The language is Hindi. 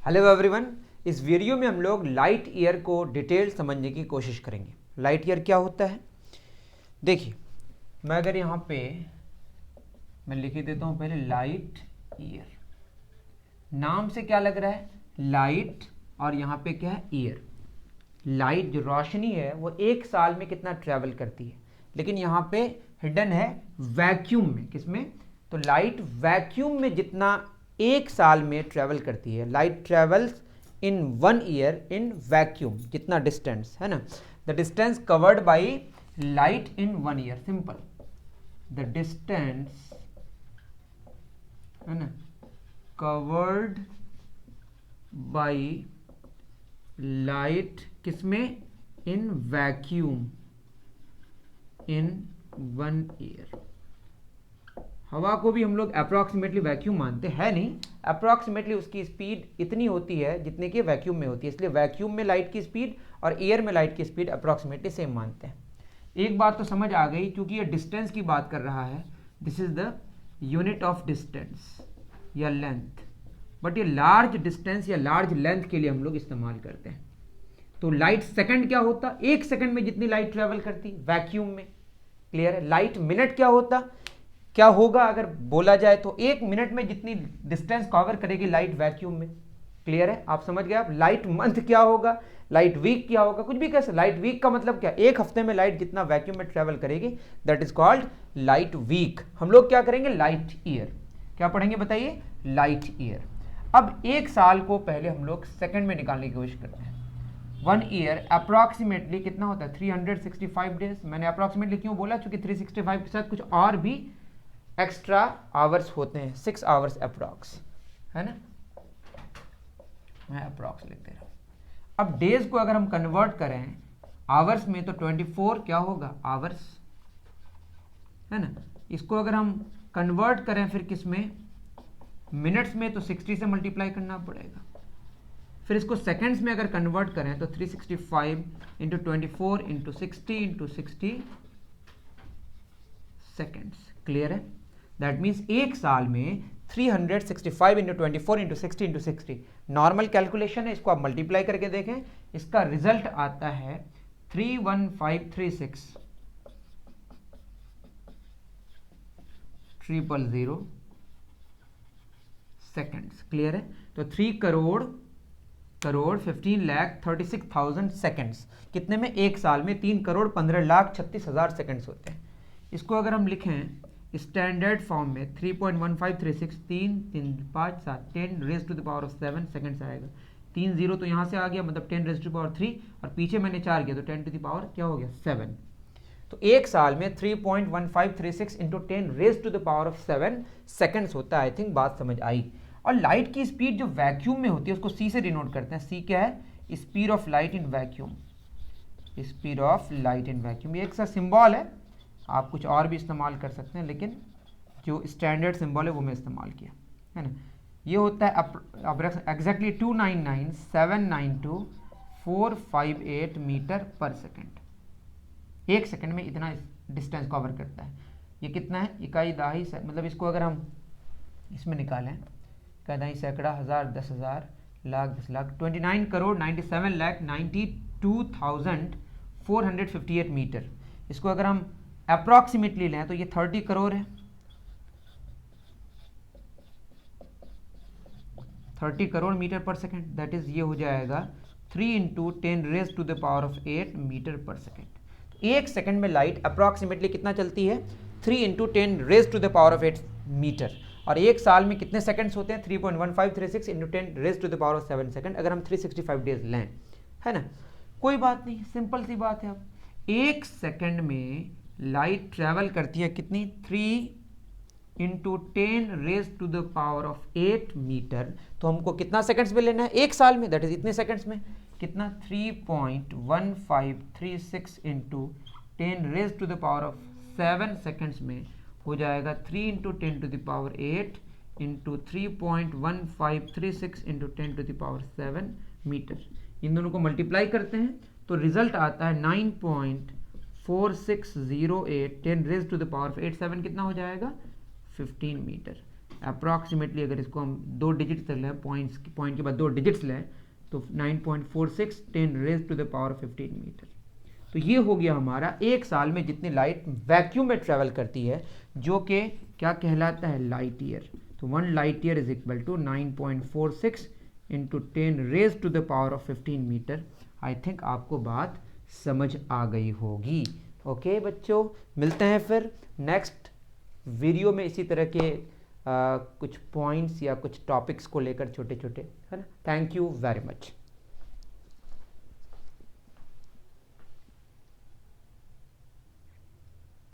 हेलो एवरीवन, इस वीडियो में हम लोग लाइट ईयर को डिटेल समझने की कोशिश करेंगे। लाइट ईयर क्या होता है? देखिए, मैं अगर यहाँ पे मैं लिख देता हूँ पहले लाइट ईयर। नाम से क्या लग रहा है? लाइट, और यहाँ पे क्या है? ईयर। लाइट जो रोशनी है वो एक साल में कितना ट्रेवल करती है, लेकिन यहाँ पे हिडन है वैक्यूम में। किसमें? तो लाइट वैक्यूम में जितना एक साल में ट्रेवल करती है, light travels in 1 year in vacuum, जितना डिस्टेंस है ना, the distance covered by light in 1 year. Simple, the distance है ना कवर्ड बाई लाइट किसमें? In vacuum in 1 year. हवा को भी हम लोग अप्रॉक्सीमेटली वैक्यूम मानते हैं नहीं, अप्रॉक्सीमेटली उसकी स्पीड इतनी होती है जितने की वैक्यूम में होती है, इसलिए वैक्यूम में लाइट की स्पीड और एयर में लाइट की स्पीड अप्रॉक्सीमेटली सेम मानते हैं। एक बात तो समझ आ गई, क्योंकि ये डिस्टेंस की बात कर रहा है, this is the unit of distance या लेंथ, बट ये लार्ज डिस्टेंस या लार्ज लेंथ के लिए हम लोग इस्तेमाल करते हैं। तो लाइट सेकंड क्या होता? एक सेकंड में जितनी लाइट ट्रेवल करती वैक्यूम में। क्लियर है? लाइट मिनट क्या होता? क्या होगा अगर बोला जाए तो एक मिनट में जितनी डिस्टेंस कवर करेगी लाइट वैक्यूम में। क्लियर है? आप समझ गए आप? लाइट मंथ क्या होगा? लाइट वीक क्या होगा? कुछ भी कैसे। लाइट वीक का मतलब क्या? एक हफ्ते में लाइट जितना वैक्यूम में ट्रेवल करेगी, that is called light week. हम लोग क्या करेंगे? Light year. क्या पढ़ेंगे बताइए? Light year. अब एक साल को पहले हम लोग सेकंड में निकालने की कोशिश करते हैं। 1 ईयर अप्रॉक्सीमेटली कितना होता है? 365 डेज। मैंने अप्रॉक्सीमेटली क्यों बोला? क्योंकि 365 के साथ कुछ और भी एक्स्ट्रा आवर्स होते हैं, 6 आवर्स अप्रॉक्स, है ना। मैं अप्रॉक्स लिख दे रहा हूं। अब डेज को अगर हम कन्वर्ट करें आवर्स में तो 24 क्या होगा? आवर्स, है ना। इसको अगर हम कन्वर्ट करें फिर किस में? मिनट्स में, तो 60 से मल्टीप्लाई करना पड़ेगा। फिर इसको सेकंड्स में अगर कन्वर्ट करें तो 365 into 24 into 60 into 60 seconds. Clear है? दैट मीन्स एक साल में 365 into 24 into 60 into 60 normal calculation है। इसको आप मल्टीप्लाई करके देखें, इसका रिजल्ट आता है 31536 000 सेकेंड्स। क्लियर है? तो 3 करोड़ 15,36,000 सेकेंड्स कितने में? एक साल में 3,15,36,000 सेकेंड्स होते हैं। इसको अगर हम लिखें स्टैंडर्ड फॉर्म में 3.1536 3 3 5 7 10 raise to the power of 7 seconds आएगा। 3 0 तो यहाँ से आ गया, मतलब 10 रेज टू द पावर 3, और पीछे मैंने 4 किया तो 10 टू द पावर क्या हो गया? 7। तो एक साल में 3.1536 into 10 raise to the power of 7 seconds होता है। आई थिंक बात समझ आई। और लाइट की स्पीड जो वैक्यूम में होती है उसको सी से डिनोट करते हैं। सी क्या है? Speed of light in vacuum. Speed of light in vacuum ये एक सा सिंबल है, आप कुछ और भी इस्तेमाल कर सकते हैं, लेकिन जो स्टैंडर्ड सिंबल है वो मैं इस्तेमाल किया, है ना। ये होता है एग्जैक्टली 299,792,458 मीटर पर सेकेंड। एक सेकेंड में इतना डिस्टेंस कवर करता है। ये कितना है? इकाई, दहाई, मतलब इसको अगर हम इसमें निकालें, इकाई, दहाई, सैकड़ा, हज़ार, 10,000, लाख, 10 लाख, 29,97,92,458 मीटर। इसको अगर हम अप्रॉक्सीमेटली लें तो ये 30 करोड़ है। 30 crore metre per second, that is ये हो जाएगा 3 into 10 raise to the power of 8 metre per second. एक सेकेंड में लाइट अप्रॉक्सीमेटली कितना चलती है? 3 into 10 raise to the power of 8 metre. और एक साल में कितने सेकंड्स होते हैं? 3.1536 into 10 raise to the power of 7 second, अगर हम 365 डेज लें, है ना। कोई बात नहीं, सिंपल सी बात है। अब एक सेकंड में लाइट ट्रेवल करती है कितनी? 3 into 10 raise to the power of 8 metre. तो हमको कितना सेकंड्स में लेना है एक साल में? दैट इज इतने सेकंड्स में कितना? 3.1536 into 10 raise to the power of 7 seconds में हो जाएगा 3 into 10 to the power 8 into 3.1536 into 10 to the power 7 metre. इन दोनों को मल्टीप्लाई करते हैं तो रिजल्ट आता है 9.4608 10 raise to the power of 8 7 कितना हो जाएगा? 15 मीटर। अप्रॉक्सीमेटली अगर इसको हम 2 डिजिट्स तक लें, पॉइंट के बाद 2 डिजिट्स लें, तो 9.46 10 raise to the power 15 metre. तो ये हो गया हमारा एक साल में जितनी लाइट वैक्यूम में ट्रेवल करती है, जो कि क्या कहलाता है, लाइट ईयर। तो 1 light year is equal to 9.46 into 10 raise to the power of 15 metre. I think आपको बात समझ आ गई होगी। ओके बच्चों, मिलते हैं फिर नेक्स्ट वीडियो में इसी तरह के कुछ पॉइंट्स या कुछ टॉपिक्स को लेकर, छोटे छोटे, है ना। Thank you very much.